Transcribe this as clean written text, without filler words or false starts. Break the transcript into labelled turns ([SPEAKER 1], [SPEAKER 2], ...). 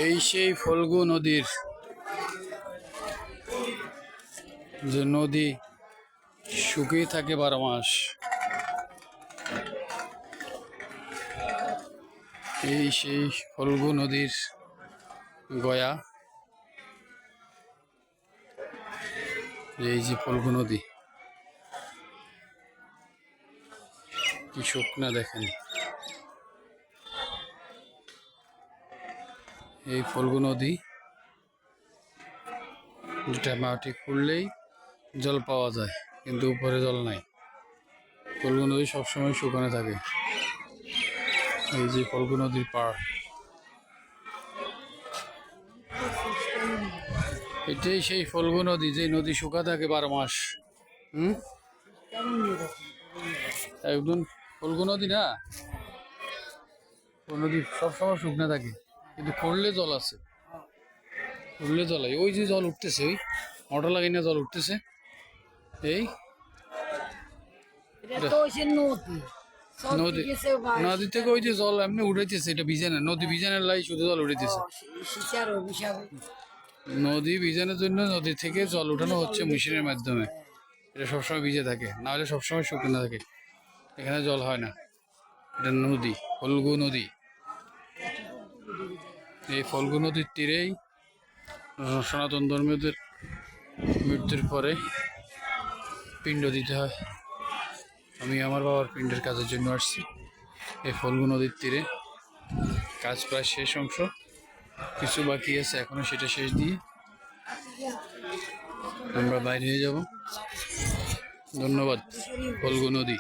[SPEAKER 1] এই সেই ফল্গু নদীর যে নদী শুকিয়ে থাকে 12 মাস। এই সেই ফল্গু নদীর গয়া। এই যে ফল্গু নদী কি শুকনা দেখেন। এই ফল্গু নদী যেটা মাটি খুঁড়লেই জল পাওয়া যায়, কিন্তু উপরে জল নাই। ফল্গু নদী সবসময় শুকানো থাকে। এই যে ফল্গু নদীর পাড়, এটাই সেই ফল্গু নদী যে নদী শুকা থাকে 12 মাস। একদম ফল্গু নদী না, ও নদী সবসময় শুকনো থাকে, কিন্তু পড়লে জল আছে। উঠলে জল হয়, ওই যে জল উঠতেছে, ওই মোটর লাগাই না জল উঠতেছে। এই নদী, নদী থেকে ওই যে জল এমনি উঠাইতেছে, এটা ভিজে না, নদী ভিজানোর লাই শুধু জল উঠাইতেছে। নদী ভিজানোর জন্য নদী থেকে জল উঠানো হচ্ছে মেশিনের মাধ্যমে। এটা সবসময় ভিজে থাকে, না হলে সবসময় শুকনো থাকে, এখানে জল হয় না। এটা নদী, ফল্গু নদী। এই ফল্গু নদীর তীরেই সনাতন ধর্মীয়দের মৃত্যুর পরে পিণ্ড দিতে হয়। আমি আমার বাবার পিণ্ডের কাজের জন্য আসছি এই ফল্গু নদীর তীরে। কাজ প্রায় শেষ অংশ, কিছু বাকি আছে এখনো, সেটা শেষ দিয়ে আমরা বাইরে হয়ে যাব। ধন্যবাদ ফল্গু নদী।